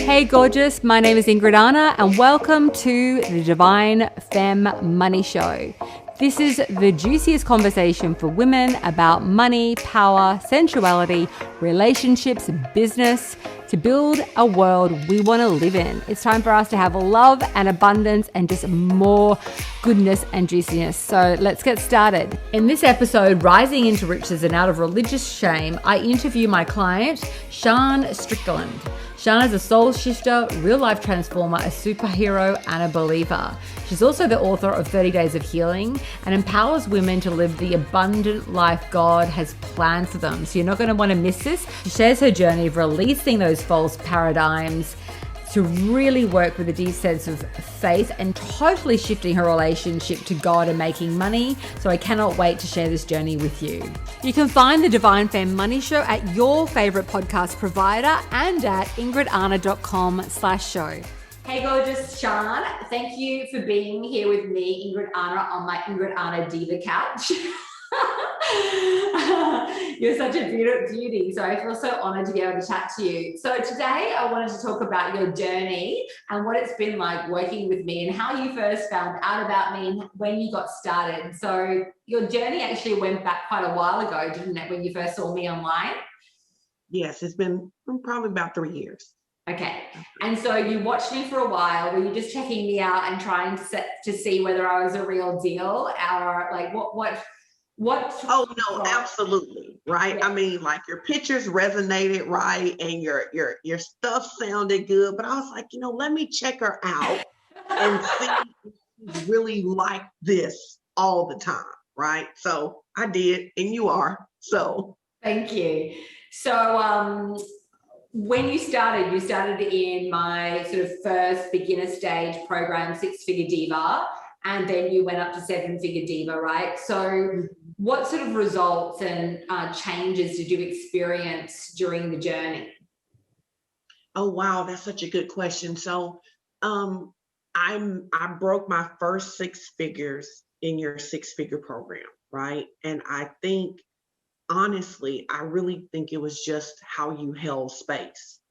Hey gorgeous, my name is Ingrid Arna and welcome to the Divine Femme Money Show. This is the juiciest conversation for women about money, power, sensuality, relationships, business, to build a world we want to live in. It's time for us to have love and abundance and just more goodness and juiciness. So let's get started. In this episode, Rising into Riches and Out of Religious Shame, I interview my client, Shun Strickland. Shun is a soul shifter, real-life transformer, a superhero, and a believer. She's also the author of 30 Days of Healing and empowers women to live the abundant life God has planned for them. So you're not going to want to miss this. She shares her journey of releasing those false paradigms to really work with a deep sense of faith and totally shifting her relationship to God and making money. So I cannot wait to share this journey with you. You can find the Divine Femme Money Show at your favorite podcast provider and at ingridarna.com/show. Hey gorgeous Shun, thank you for being here with me, Ingrid Arna, on my Ingrid Arna Diva couch. You're such a beauty, so I feel so honored to be able to chat to you. So today I wanted to talk about your journey and what it's been like working with me and how you first found out about me and when you got started. So your journey actually went back quite a while ago, didn't it, when you first saw me online? Yes, it's been probably about 3 years. Okay. And so you watched me for a while. Were you just checking me out and trying to see whether I was a real deal or like what? Oh no, absolutely. Right. Yeah. I mean, like your pictures resonated right and your stuff sounded good, but I was like, let me check her out and see if she really like this all the time. Right. So I did, and you are. So thank you. So when you started in my sort of first beginner stage program, 6-figure diva, and then you went up to 7-figure diva, right? So what sort of results and changes did you experience during the journey? Oh, wow. That's such a good question. So I broke my first 6 figures in your 6-figure program, right? And I think, honestly, I really think it was just how you held space.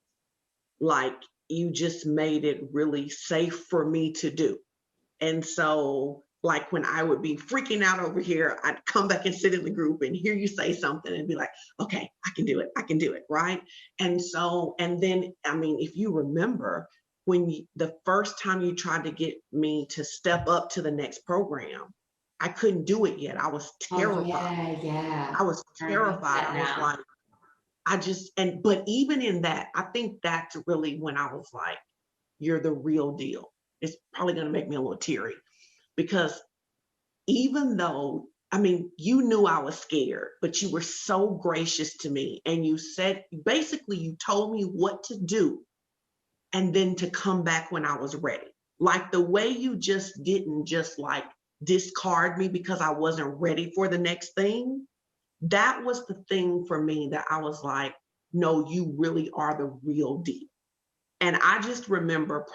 Like you just made it really safe for me to do. And so like when I would be freaking out over here, I'd come back and sit in the group and hear you say something and be like, okay, I can do it. Right. And then, I mean, if you remember the first time you tried to get me to step up to the next program, I couldn't do it yet. I was terrified. Oh, yeah. I was terrified. I was like, but even in that, I think that's really when I was like, you're the real deal. It's probably going to make me a little teary because even though, I mean, you knew I was scared, but you were so gracious to me. And you said, basically, you told me what to do and then to come back when I was ready. Like the way you just didn't just like discard me because I wasn't ready for the next thing. That was the thing for me that I was like, no, you really are the real deal. And I just remember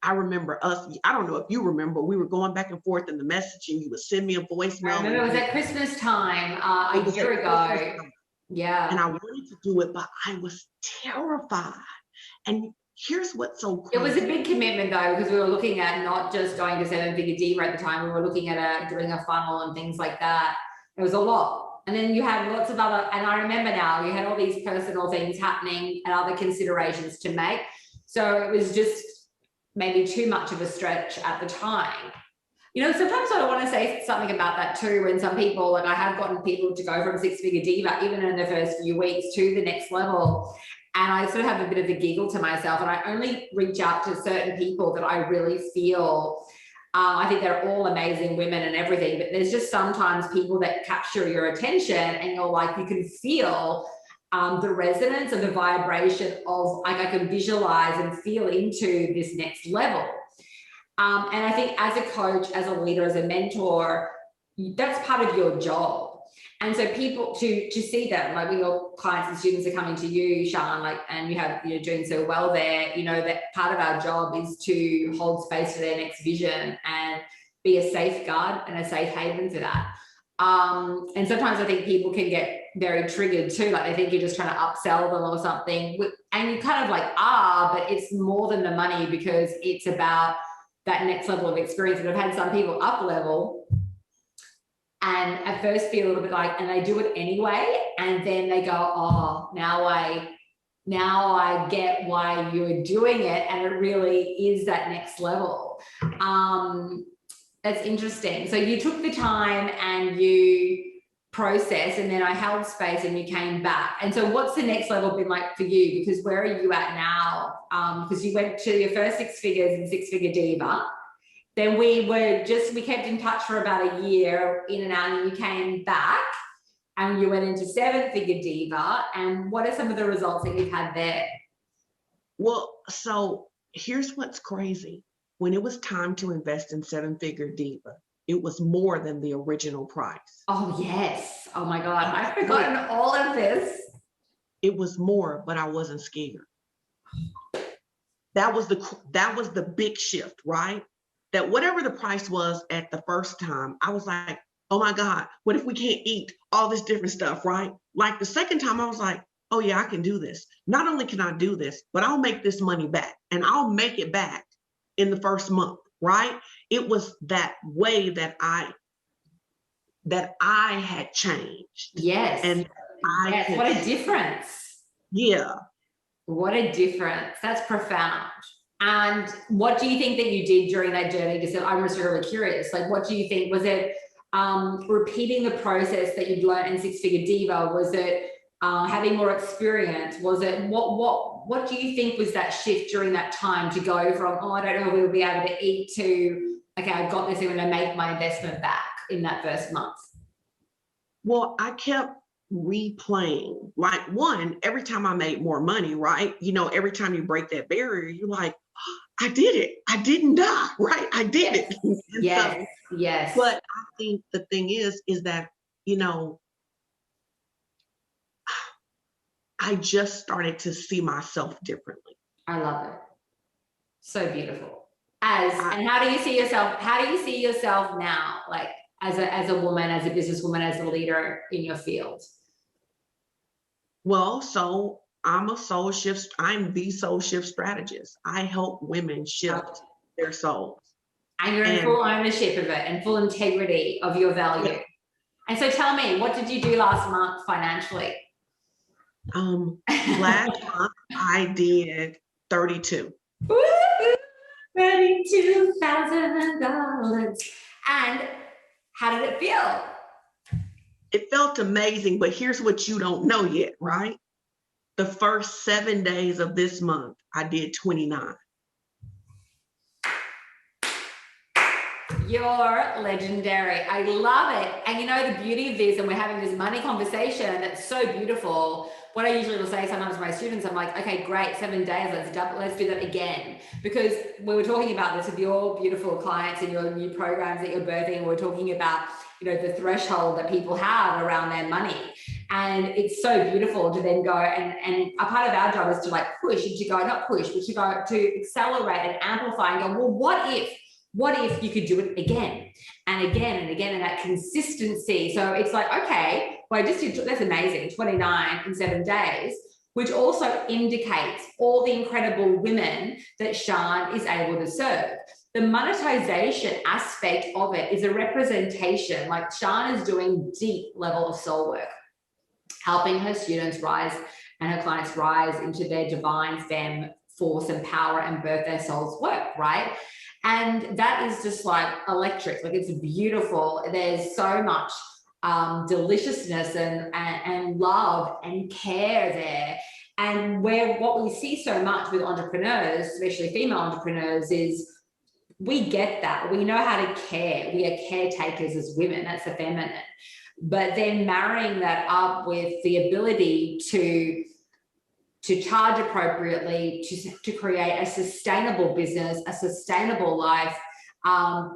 I remember us, I don't know if you remember, we were going back and forth in the message and you would send me a voicemail. I remember it was at Christmas time a year ago. Yeah. And I wanted to do it, but I was terrified. And here's what's so crazy. It was a big commitment though, because we were looking at not just going to 7-figure diva at the time, we were looking at doing a funnel and things like that. It was a lot. And then you had lots of other, and I remember now, you had all these personal things happening and other considerations to make. So it was just maybe too much of a stretch at the time. Sometimes I want to say something about that too, when some people, like I have gotten people to go from 6-figure diva, even in the first few weeks, to the next level. And I sort of have a bit of a giggle to myself, and I only reach out to certain people that I really feel, I think they're all amazing women and everything, but there's just sometimes people that capture your attention and you're like, you can feel the resonance and the vibration of like, I can visualize and feel into this next level. And I think as a coach, as a leader, as a mentor, that's part of your job. And so people to see that, like when your clients and students are coming to you, Shun, like, and you're doing so well there, that part of our job is to hold space for their next vision and be a safeguard and a safe haven for that. And sometimes I think people can get very triggered too. Like they think you're just trying to upsell them or something. And you kind of like are, but it's more than the money because it's about that next level of experience. And I've had some people up level and at first be a little bit like, and they do it anyway. And then they go, oh, now I get why you're doing it. And it really is that next level. That's interesting. So you took the time and you processed, and then I held space and you came back. And so what's the next level been like for you? Because where are you at now? Because you went to your first six figures and Six Figure Diva. Then we kept in touch for about a year in and out, and you came back and you went into Seven Figure Diva. And what are some of the results that you've had there? Well, so here's what's crazy. When it was time to invest in Seven Figure Diva, it was more than the original price. Oh, yes. Oh, my God. I've forgotten all of this. It was more, but I wasn't scared. That was the big shift, right? That whatever the price was at the first time, I was like, oh, my God, what if we can't eat all this different stuff, right? Like the second time, I was like, oh, yeah, I can do this. Not only can I do this, but I'll make this money back, and I'll make it back in the first month, right? It was that way that I had changed. Yes. And what a difference. Yeah. What a difference. That's profound. And what do you think that you did during that journey? Because I'm just really curious. Like, what do you think? Was it repeating the process that you'd learned in Six Figure Diva? Was it having more experience? Was it what do you think was that shift during that time to go from, oh, I don't know if we'll be able to eat, to, okay, I've got this, I'm going to make my investment back in that first month? Well, I kept replaying. Like, one, every time I made more money, right? You know, every time you break that barrier, you're like, oh, I did it. I didn't die, right? I did it. Yes. Yes. But I think the thing is that, you know, I just started to see myself differently. I love it. So beautiful. And how do you see yourself? How do you see yourself now? Like as a woman, as a businesswoman, as a leader in your field? Well, so I'm the soul shift strategist. I help women shift their souls. And you're in full ownership of it and full integrity of your value. Yeah. And so tell me, what did you do last month financially? Last month I did 32. $32,000. And how did it feel? It felt amazing, but here's what you don't know yet, right? The first 7 days of this month, I did 29. You're legendary. I love it. And you know, the beauty of this, and we're having this money conversation that's so beautiful. What I usually will say sometimes to my students, I'm like, okay, great, 7 days, let's do that again. Because we were talking about this with your beautiful clients and your new programs that you're birthing, and we're talking about, you know, the threshold that people have around their money. And it's so beautiful to then go and a part of our job is to like push, and to go, not push, but to go to accelerate and amplify and go, well, what if you could do it again and again and again, and that consistency. So it's like, okay, well, I just did, that's amazing, 29 in 7 days, which also indicates all the incredible women that Shun is able to serve. The monetization aspect of it is a representation, like Shun is doing deep level of soul work, helping her students rise and her clients rise into their divine femme force and power and birth their soul's work, right? And that is just like electric, like it's beautiful. There's so much deliciousness and love and care there. And what we see so much with entrepreneurs, especially female entrepreneurs, is we get that. We know how to care. We are caretakers as women. That's the feminine. But then marrying that up with the ability to charge appropriately, to create a sustainable business, a sustainable life,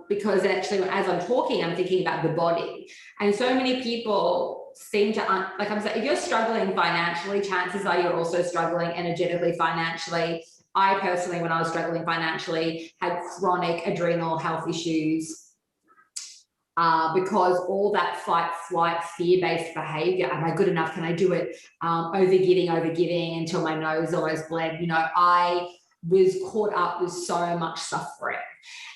because actually as I'm talking, I'm thinking about the body. And so many people seem to, like I'm saying, if you're struggling financially, chances are you're also struggling energetically, financially. I personally, when I was struggling financially, had chronic adrenal health issues. because all that fight, flight, fear-based behavior, am I good enough? Can I do it? Overgiving until my nose almost bled. You know, I was caught up with so much suffering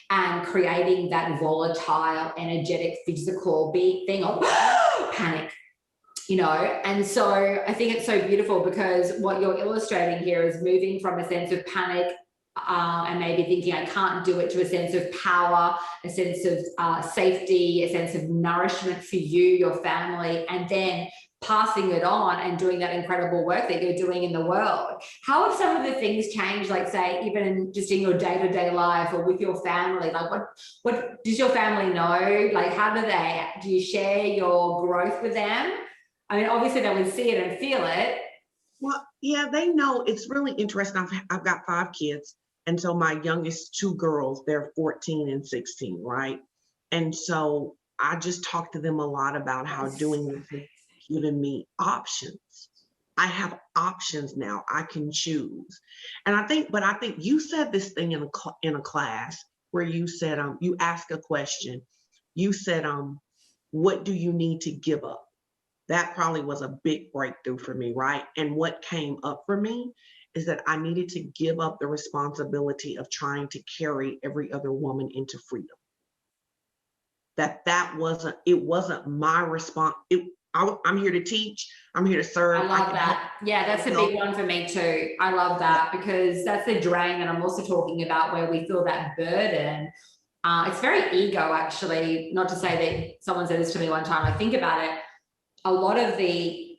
and creating that volatile, energetic, physical thing of panic, you know. And so I think it's so beautiful, because what you're illustrating here is moving from a sense of panic and maybe thinking I can't do it, to a sense of power, a sense of safety, a sense of nourishment for you, your family, and then passing it on and doing that incredible work that you're doing in the world. How have some of the things changed, like say, even just in your day-to-day life or with your family? Like what does your family know? Like how do you share your growth with them? I mean, obviously they would see it and feel it. Well, yeah, they know. It's really interesting. I've got 5 kids. And so my youngest 2 girls, they're 14 and 16, right? And so I just talk to them a lot about how doing this has given me options. I have options now. I can choose. And I think you said this thing in a class where you said, you asked a question. You said, what do you need to give up? That probably was a big breakthrough for me, right? And what came up for me is that I needed to give up the responsibility of trying to carry every other woman into freedom. It wasn't my response. I'm here to teach. I'm here to serve. I love that. Yeah, that's a big one for me too. I love that, because that's the drain that I'm also talking about, where we feel that burden. It's very ego, actually. Not to say that someone said this to me one time. I think about it. A lot of the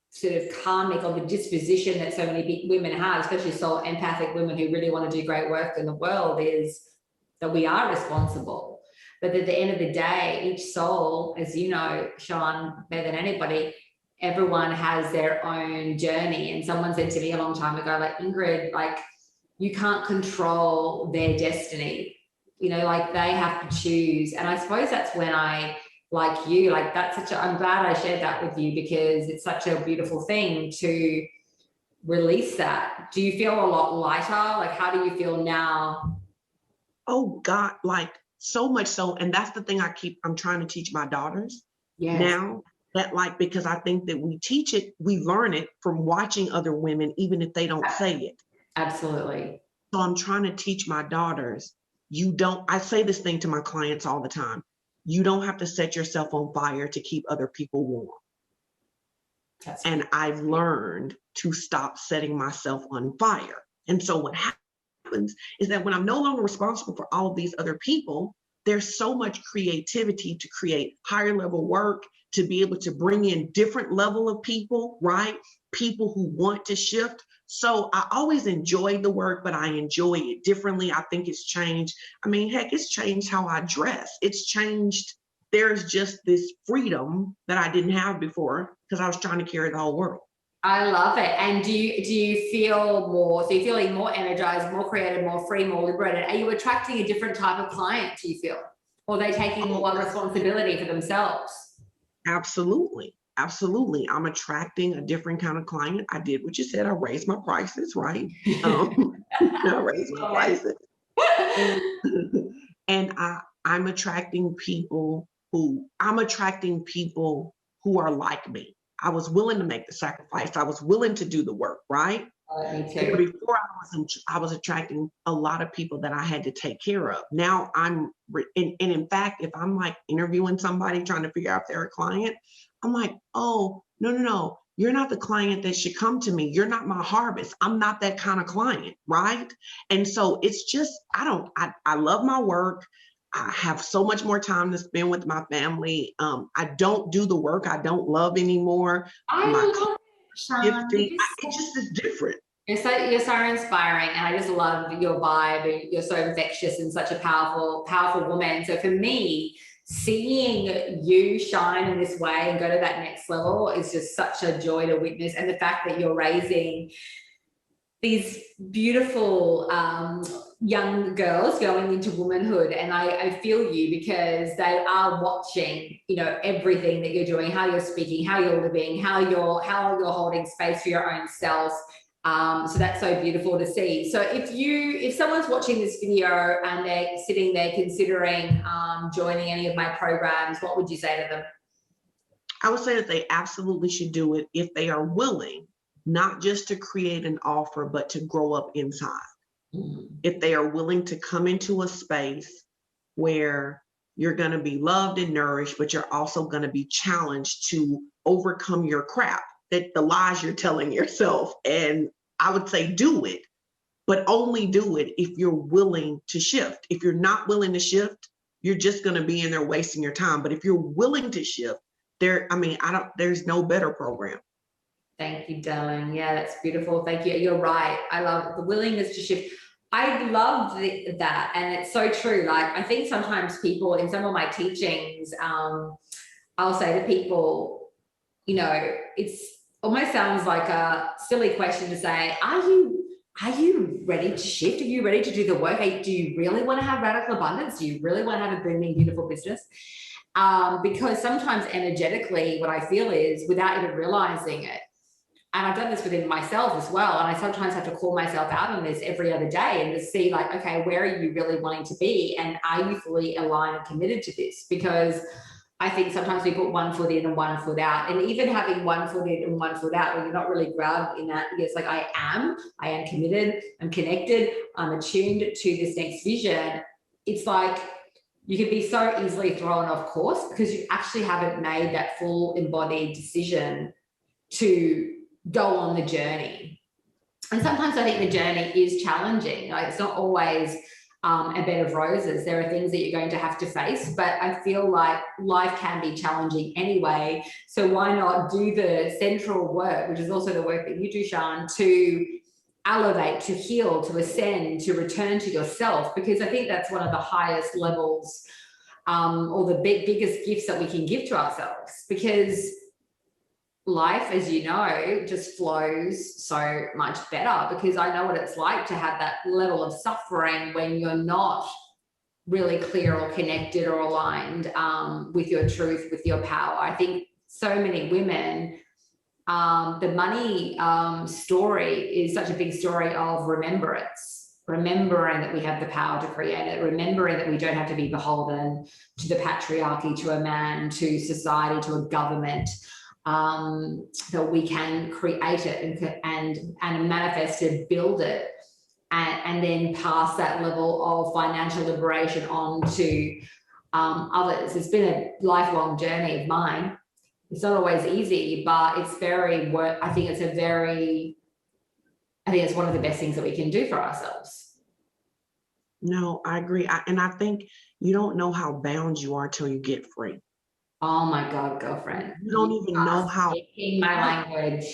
sort of karmic or the disposition that so many women have, especially soul empathic women who really want to do great work in the world, is that we are responsible. But at the end of the day, each soul, as you know, Shun, better than anybody, everyone has their own journey. And someone said to me a long time ago, like, Ingrid, like, you can't control their destiny. You know, like, they have to choose. And I suppose that's when like you, like, I'm glad I shared that with you, because it's such a beautiful thing to release that. Do you feel a lot lighter? Like, how do you feel now? Oh God, like so much so. And that's the thing I'm trying to teach my daughters now, that, like, because I think that we learn it from watching other women, even if they don't say it. Absolutely. So I'm trying to teach my daughters, I say this thing to my clients all the time. You don't have to set yourself on fire to keep other people warm. And I've learned to stop setting myself on fire. And so what happens is that when I'm no longer responsible for all of these other people, there's so much creativity to create higher level work, to be able to bring in different level of people, right? People who want to shift. So I always enjoyed the work, but I enjoy it differently. I think it's changed. I mean, heck, it's changed how I dress. It's changed. There's just this freedom that I didn't have before, because I was trying to carry the whole world. I love it. And do you feel more, so you're feeling more energized, more creative, more free, more liberated? Are you attracting a different type of client, do you feel? Or are they taking more responsibility for themselves? Absolutely. Absolutely. I'm attracting a different kind of client. I did what you said. I raised my prices, right? I raised my prices. And I'm attracting people who are like me. I was willing to make the sacrifice. I was willing to do the work, right? Me too. Before I was attracting a lot of people that I had to take care of. Now and in fact, if I'm like interviewing somebody trying to figure out if they're a client, I'm like, oh, no. You're not the client that should come to me. You're not my harvest. I'm not that kind of client, right? And so it's just, I love my work. I have so much more time to spend with my family. I don't do the work I don't love anymore. I love it, it just is different. You're so inspiring, and I just love your vibe. You're so infectious and such a powerful, powerful woman. So for me, seeing you shine in this way and go to that next level is just such a joy to witness. And the fact that you're raising these beautiful young girls going into womanhood, and I feel you, because they are watching, you know, everything that you're doing, how you're speaking, how you're living, how you're holding space for your own self. So that's so beautiful to see. So if someone's watching this video and they're sitting there considering joining any of my programs, what would you say to them? I would say that they absolutely should do it if they are willing, not just to create an offer, but to grow up inside. If they are willing to come into a space where you're going to be loved and nourished, but you're also going to be challenged to overcome your crap, that the lies you're telling yourself. And I would say do it, but only do it if you're willing to shift. If you're not willing to shift, you're just going to be in there wasting your time. But if you're willing to shift, there's no better program. Thank you, darling. Yeah, that's beautiful. Thank you. You're right. I love the willingness to shift. I love that. And it's so true. Like, I think sometimes people in some of my teachings, I'll say to people, you know, it's almost sounds like a silly question to say, are you ready to shift? Are you ready to do the work? Do you really want to have radical abundance? Do you really want to have a booming, beautiful business? Because sometimes energetically, what I feel is, without even realizing it, and I've done this within myself as well, and I sometimes have to call myself out on this every other day and to see, like, okay, where are you really wanting to be? And are you fully aligned and committed to this? Because I think sometimes we put one foot in and one foot out. And even having one foot in and one foot out, when you're not really grounded in that, it's like, I am committed, I'm connected, I'm attuned to this next vision. It's like, you can be so easily thrown off course because you actually haven't made that full embodied decision to go on the journey. And sometimes I think the journey is challenging. Like, it's not always a bed of roses. There are things that you're going to have to face, but I feel like life can be challenging anyway. So why not do the central work, which is also the work that you do, Shun, to elevate, to heal, to ascend, to return to yourself? Because I think that's one of the highest levels or the biggest gifts that we can give to ourselves, because life, as you know, just flows so much better, because I know what it's like to have that level of suffering when you're not really clear or connected or aligned with your truth, with your power. I think so many women, the money story is such a big story of remembering that we have the power to create it, remembering that we don't have to be beholden to the patriarchy, to a man, to society, to a government. That we can create it and manifest it, build it, and then pass that level of financial liberation on to others. It's been a lifelong journey of mine. It's not always easy, but it's I think it's one of the best things that we can do for ourselves. No, I agree. And I think you don't know how bound you are till you get free. Oh my God, girlfriend. You don't even know how. Speaking my language.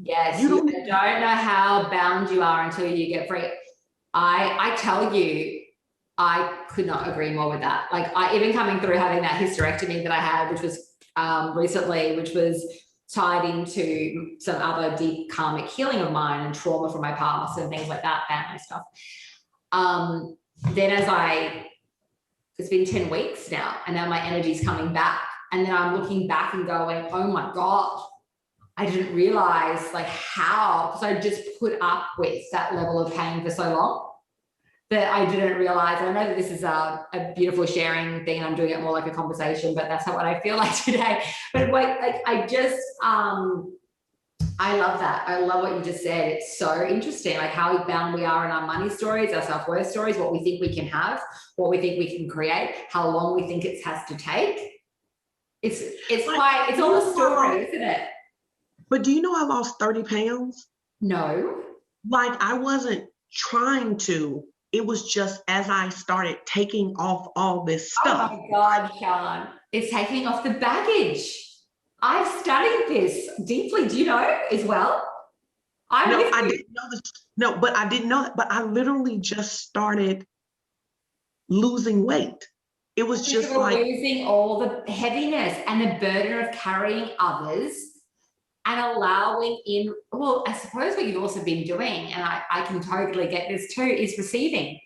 Yes, you don't know how bound you are until you get free. I tell you, I could not agree more with that. Like, even coming through having that hysterectomy that I had, which was recently, which was tied into some other deep karmic healing of mine and trauma from my past and things like that, family stuff. Then it's been 10 weeks now, and now my energy's coming back. And then I'm looking back and going, oh my God, I didn't realize like how, because I just put up with that level of pain for so long that I didn't realize. And I know that this is a beautiful sharing thing, and I'm doing it more like a conversation, but that's not what I feel like today. But wait, like I love that. I love what you just said. It's so interesting, like how bound we are in our money stories, our self-worth stories, what we think we can have, what we think we can create, how long we think it has to take. It's all a story, isn't it? But do you know I lost 30 pounds? No. Like, I wasn't trying to. It was just as I started taking off all this stuff. Oh my God, Shun. It's taking off the baggage. I've studied this deeply. Do you know as well? I didn't know this. No, but I didn't know that. But I literally just started losing weight. It was just like losing all the heaviness and the burden of carrying others and allowing in, well, I suppose what you've also been doing, and I can totally get this too, is receiving.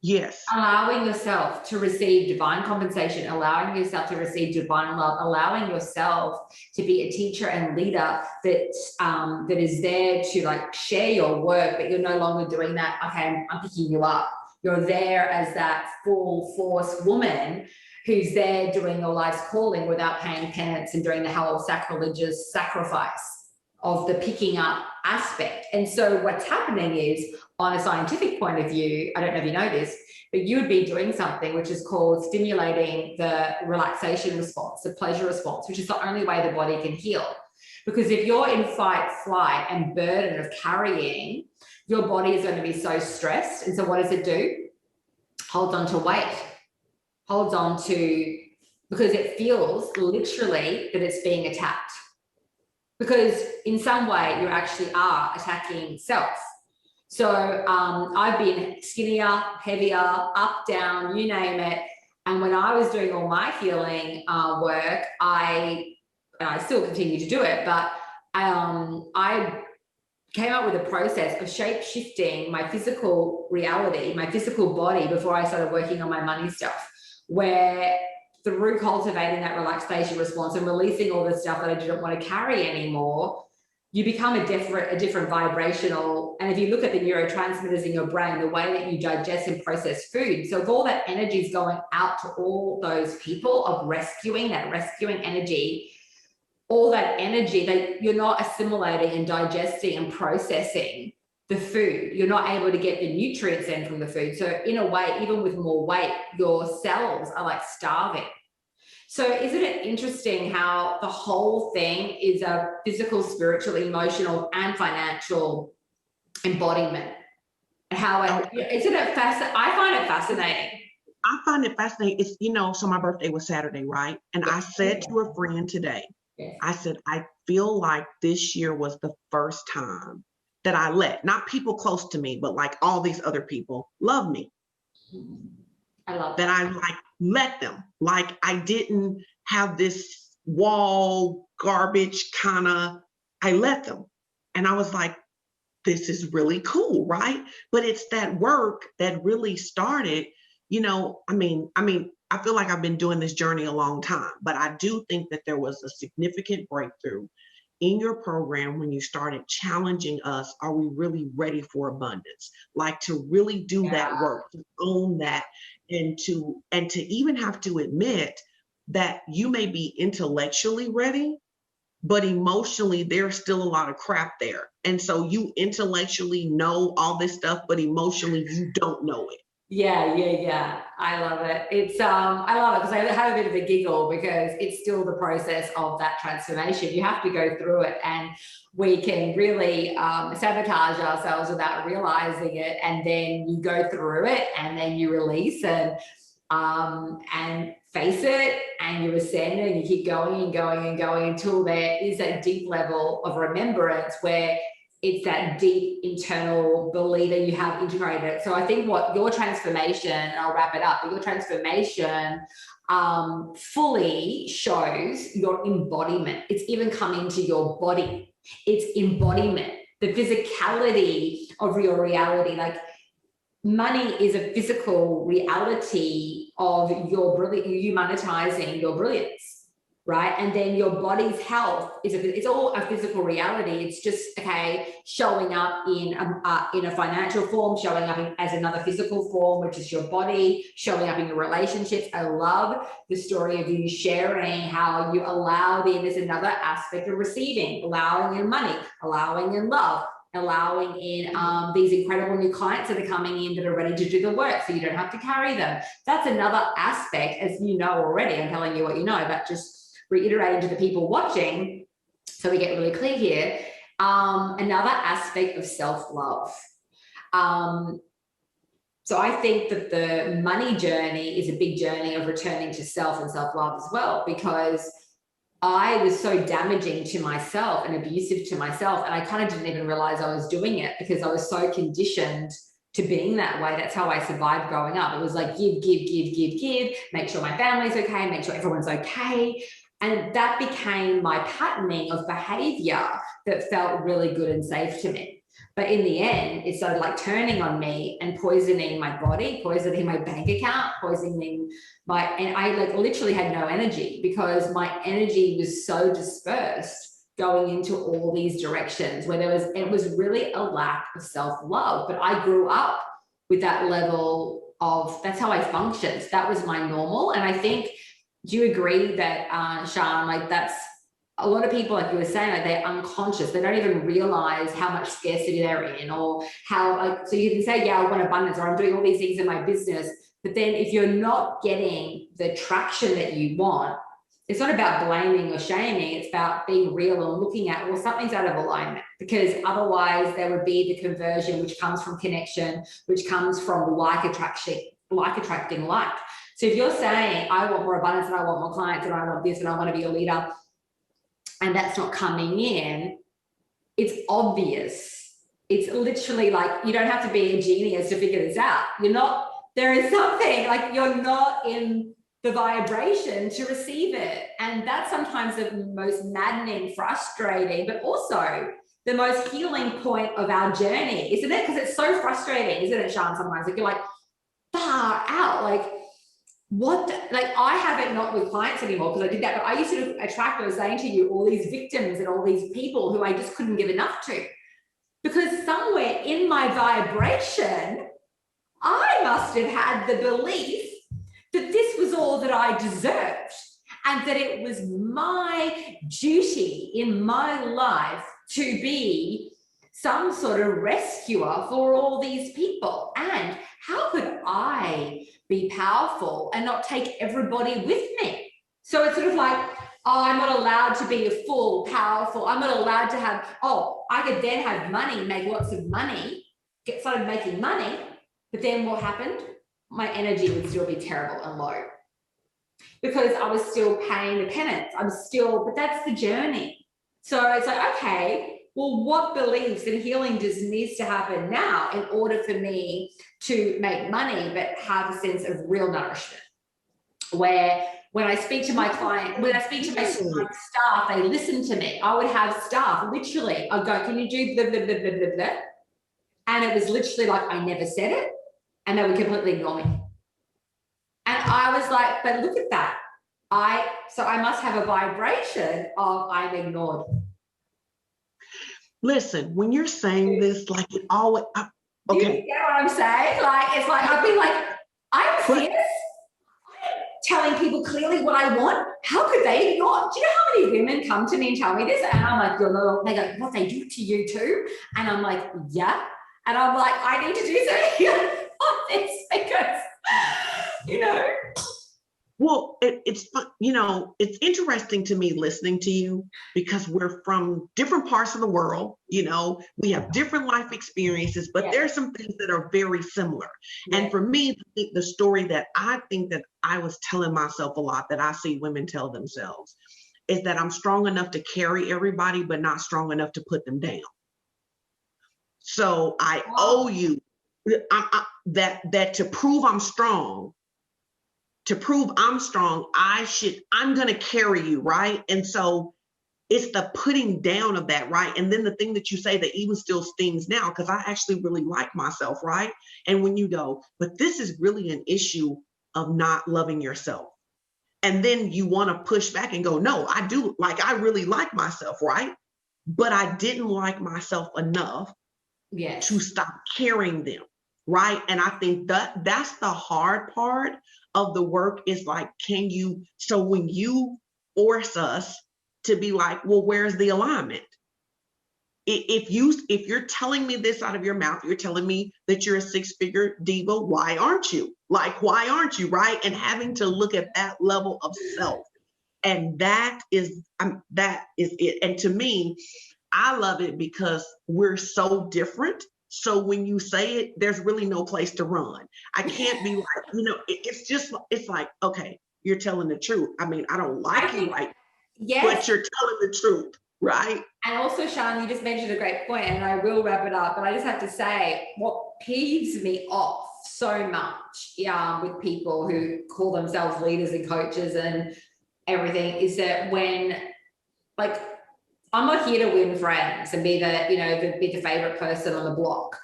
Yes. Allowing yourself to receive divine compensation, allowing yourself to receive divine love, allowing yourself to be a teacher and leader that is there to like share your work, but you're no longer doing that. Okay, I'm picking you up. You're there as that full force woman who's there doing your life's calling without paying penance and doing the whole sacrilegious sacrifice of the picking up aspect. And so what's happening is, on a scientific point of view, I don't know if you know this, but you would be doing something which is called stimulating the relaxation response, the pleasure response, which is the only way the body can heal. Because if you're in fight, flight, and burden of carrying, your body is going to be so stressed. And so what does it do? Holds on to weight, holds on to, because it feels literally that it's being attacked. Because in some way you actually are attacking self. So I've been skinnier, heavier, up, down, you name it. And when I was doing all my healing work, I still continue to do it, but I came up with a process of shape shifting my physical reality, my physical body, before I started working on my money stuff, where through cultivating that relaxation response and releasing all the stuff that I didn't want to carry anymore, you become a different vibrational. And if you look at the neurotransmitters in your brain, the way that you digest and process food, so if all that energy is going out to all those people of rescuing, that rescuing energy, all that energy that you're not assimilating and digesting and processing the food, you're not able to get the nutrients in from the food. So in a way, even with more weight, your cells are like starving. So isn't it interesting how the whole thing is a physical, spiritual, emotional, and financial embodiment? And how isn't it fascinating? I find it fascinating. I find it fascinating. It's, so my birthday was Saturday, right? And I said to a friend today, I said, I feel like this year was the first time that I let, not people close to me, but like all these other people love me. I love that. I like let them, like I didn't have this wall garbage I let them. And I was like, this is really cool, right? But it's that work that really started, I feel like I've been doing this journey a long time, but I do think that there was a significant breakthrough in your program when you started challenging us. Are we really ready for abundance? Like to really do that work, to own that, and to even have to admit that you may be intellectually ready, but emotionally there's still a lot of crap there. And so you intellectually know all this stuff, but emotionally you don't know it. Yeah. I love it. It's I love it because I have a bit of a giggle because it's still the process of that transformation. You have to go through it, and we can really sabotage ourselves without realizing it. And then you go through it, and then you release and face it, and you ascend, and you keep going and going and going until there is a deep level of remembrance where it's that deep internal belief that you have integrated. So I think what your transformation, and I'll wrap it up, but your transformation fully shows your embodiment. It's even come into your body. It's embodiment, the physicality of your reality. Like money is a physical reality of your brilliance, you monetizing your brilliance. Right. And then your body's health it's all a physical reality. It's just, showing up in a financial form, showing up as another physical form, which is your body, showing up in your relationships. I love the story of you sharing how you allowed in this another aspect of receiving, allowing in money, allowing in love, allowing in these incredible new clients that are coming in that are ready to do the work so you don't have to carry them. That's another aspect, as you know already. I'm telling you what you know, but just reiterating to the people watching, so we get really clear here, another aspect of self-love. So I think that the money journey is a big journey of returning to self and self-love as well, because I was so damaging to myself and abusive to myself, and I kind of didn't even realize I was doing it because I was so conditioned to being that way. That's how I survived growing up. It was like give, make sure my family's okay, make sure everyone's okay. And that became my patterning of behavior that felt really good and safe to me. But in the end, it started like turning on me and poisoning my body, poisoning my bank account, poisoning and I like literally had no energy because my energy was so dispersed going into all these directions where it was really a lack of self-love. But I grew up with that level of, that's how I functioned. That was my normal. And I think, do you agree that, Shun, like that's, a lot of people, like you were saying, like they're unconscious. They don't even realize how much scarcity they're in, or how, like, so you can say, yeah, I want abundance, or I'm doing all these things in my business. But then if you're not getting the traction that you want, it's not about blaming or shaming. It's about being real and looking at, well, something's out of alignment, because otherwise there would be the conversion, which comes from connection, which comes from like attracting like. So if you're saying, I want more abundance and I want more clients and I want this and I want to be a leader, and that's not coming in, it's obvious. It's literally like, you don't have to be a genius to figure this out. There is something, like you're not in the vibration to receive it. And that's sometimes the most maddening, frustrating, but also the most healing point of our journey, isn't it? Because it's so frustrating, isn't it, Shun? Sometimes like you're like, far out, like, I have it not with clients anymore because I did that, but I used to attract, I was saying to you, all these victims and all these people who I just couldn't give enough to, because somewhere in my vibration, I must have had the belief that this was all that I deserved and that it was my duty in my life to be some sort of rescuer for all these people. And how could I be powerful and not take everybody with me? So it's sort of like, oh, I'm not allowed to be a full, powerful, I'm not allowed to have, I could then have money, make lots of money, get started making money, but then what happened? My energy would still be terrible and low because I was still paying the penance. But that's the journey. So it's like, okay, well, what beliefs and healing needs to happen now in order for me to make money, but have a sense of real nourishment? Where when I speak to my client, when I speak to my staff, they listen to me. I would have staff, literally, I'd go, can you do blah, blah, blah, blah, blah, blah? And it was literally like, I never said it. And they would completely ignore me. And I was like, but look at that. So I must have a vibration of I'm ignored. Listen, when you're saying this, like it always, okay. Do you get what I'm saying? Like, it's like, I've been like, I'm fierce. I'm telling people clearly what I want. How could they ignore? Do you know how many women come to me and tell me this? And I'm like, they go, what they do to you too? And I'm like, yeah. And I'm like, I need to do something on this because, Well, it's fun, it's interesting to me listening to you because we're from different parts of the world, we have different life experiences, but there's some things that are very similar. Yeah. And for me, the story that I think that I was telling myself a lot, that I see women tell themselves, is that I'm strong enough to carry everybody, but not strong enough to put them down. So I owe you that to prove I'm strong, I'm going to carry you, right? And so it's the putting down of that, right? And then the thing that you say that even still stings now, because I actually really like myself, right? And when you go, but this is really an issue of not loving yourself. And then you want to push back and go, no, I do, like, I really like myself, right? But I didn't like myself enough to stop carrying them, right? And I think that's the hard part of the work, is like, so when you force us to be like, well, where's the alignment? If you're telling me this out of your mouth, you're telling me that you're a six-figure diva, why aren't you? Like, why aren't you, right? And having to look at that level of self. And that is it. And to me, I love it because we're so different. So when you say it, there's really no place to run. I can't be like, it's like, okay, you're telling the truth. I mean, I don't like you, right? Yes. But you're telling the truth, right? And also, Shun, you just mentioned a great point, and I will wrap it up, but I just have to say, what peeves me off so much with people who call themselves leaders and coaches and everything is that when, like, I'm not here to win friends and be the, be the favorite person on the block.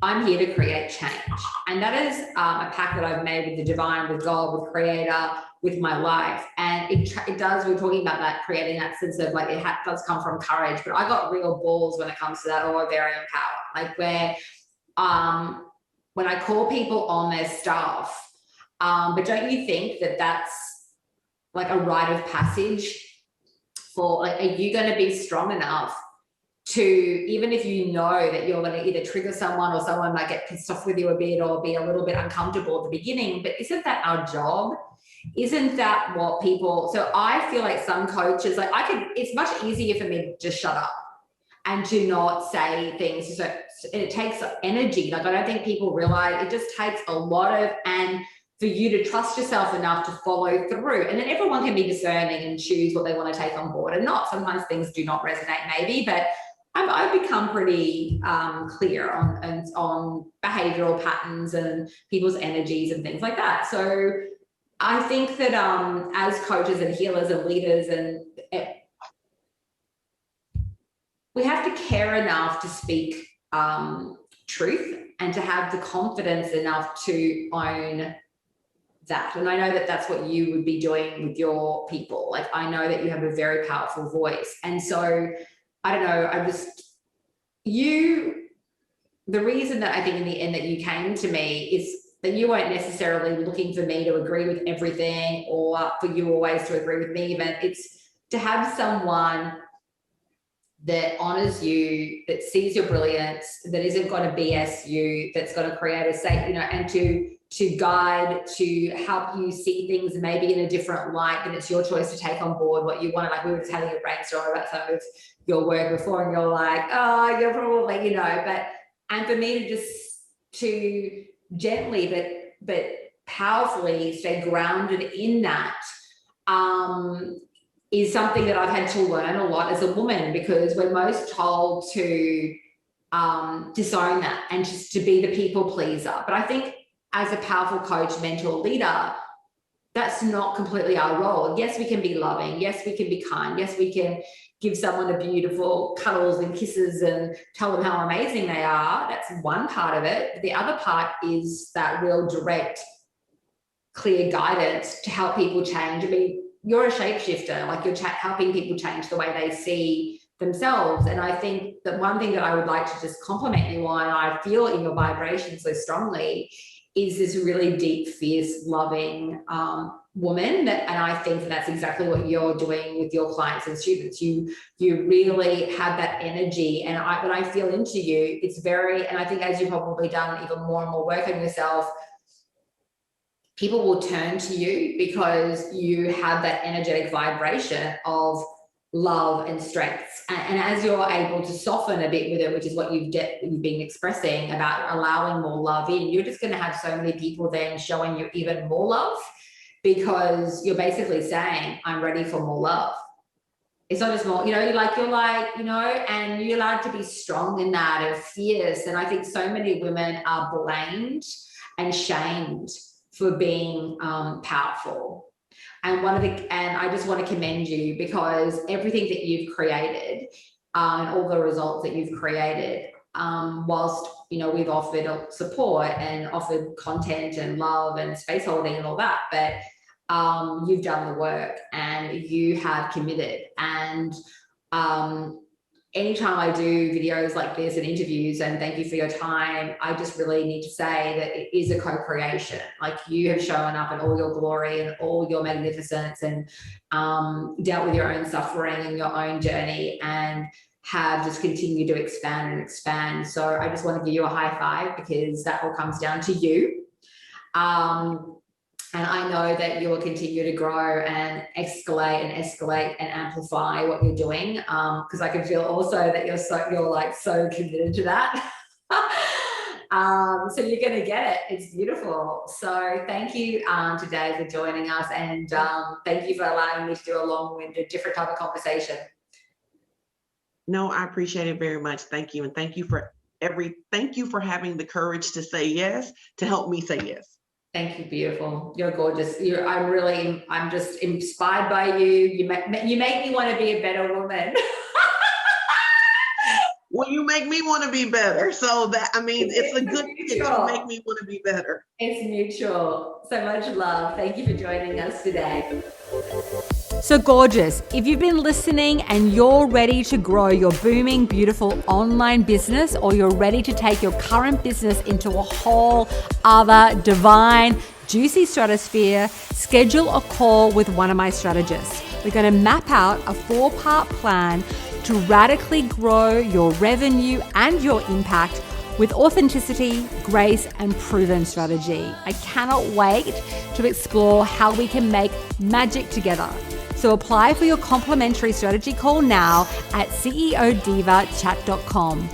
I'm here to create change. And that is a pact that I've made with the divine, with God, with creator, with my life. And it does, we're talking about that, creating that sense of like, does come from courage, but I got real balls when it comes to that, or ovarian power, like where, when I call people on their stuff, but don't you think that that's like a rite of passage for, like, are you going to be strong enough to, even if you know that you're going to either trigger someone or someone might get pissed off with you a bit or be a little bit uncomfortable at the beginning, but isn't that our job? Isn't that what people, so I feel like some coaches, like it's much easier for me to just shut up and to not say things. So it takes energy. Like, I don't think people realize it just takes a lot of, and for you to trust yourself enough to follow through. And then everyone can be discerning and choose what they want to take on board and not. Sometimes things do not resonate maybe, but I've become pretty clear on behavioral patterns and people's energies and things like that. So I think that as coaches and healers and leaders, we have to care enough to speak truth and to have the confidence enough to own that. And I know that that's what you would be doing with your people. Like, I know that you have a very powerful voice. And so, I don't know, the reason that I think in the end that you came to me is that you weren't necessarily looking for me to agree with everything or for you always to agree with me, but it's to have someone that honors you, that sees your brilliance, that isn't going to BS you, that's going to create a safe, and to guide, to help you see things maybe in a different light, and it's your choice to take on board what you want. Like, we were just having a brainstorm about some of your work before, and you're like, oh, you're probably, and for me to gently but powerfully stay grounded in that is something that I've had to learn a lot as a woman, because we're most told to disown that and just to be the people pleaser. But I think as a powerful coach, mentor, leader, that's not completely our role. Yes, we can be loving. Yes, we can be kind. Yes, we can give someone a beautiful cuddles and kisses and tell them how amazing they are. That's one part of it. But the other part is that real direct, clear guidance to help people change. I mean, you're a shapeshifter, like you're helping people change the way they see themselves. And I think that one thing that I would like to just compliment you on, I feel in your vibration so strongly, is this really deep, fierce, loving woman. And I think that's exactly what you're doing with your clients and students. You really have that energy. And when I feel into you, it's very, and I think as you've probably done even more and more work on yourself, people will turn to you because you have that energetic vibration of love and strength. And as you're able to soften a bit with it, which is what you've been expressing about allowing more love in, you're just going to have so many people then showing you even more love, because you're basically saying, I'm ready for more love. It's not just more, and you're allowed to be strong in that and fierce. And I think so many women are blamed and shamed for being powerful. And I just want to commend you, because everything that you've created and all the results that you've created, whilst, we've offered support and offered content and love and space holding and all that, but you've done the work and you have committed. And anytime I do videos like this and interviews, and thank you for your time, I just really need to say that it is a co-creation. Like, you have shown up in all your glory and all your magnificence, and dealt with your own suffering and your own journey, and have just continued to expand and expand. So I just want to give you a high five, because that all comes down to you. And I know that you will continue to grow and escalate and amplify what you're doing, because I can feel also that you're so committed to that. So you're going to get it. It's beautiful. So thank you today for joining us, and thank you for allowing me to do a long-winded, different type of conversation. No, I appreciate it very much. Thank you. And thank you for having the courage to say yes, to help me say yes. Thank you, beautiful. You're gorgeous. I'm just inspired by you. You make me want to be a better woman. Well, you make me want to be better. So that, I mean, it's a good thing to make me want to be better. It's mutual. So much love. Thank you for joining us today. So gorgeous. If you've been listening and you're ready to grow your booming, beautiful online business, or you're ready to take your current business into a whole other divine, juicy stratosphere, schedule a call with one of my strategists. We're going to map out a 4-part plan to radically grow your revenue and your impact with authenticity, grace, and proven strategy. I cannot wait to explore how we can make magic together. So apply for your complimentary strategy call now at ceodivachat.com.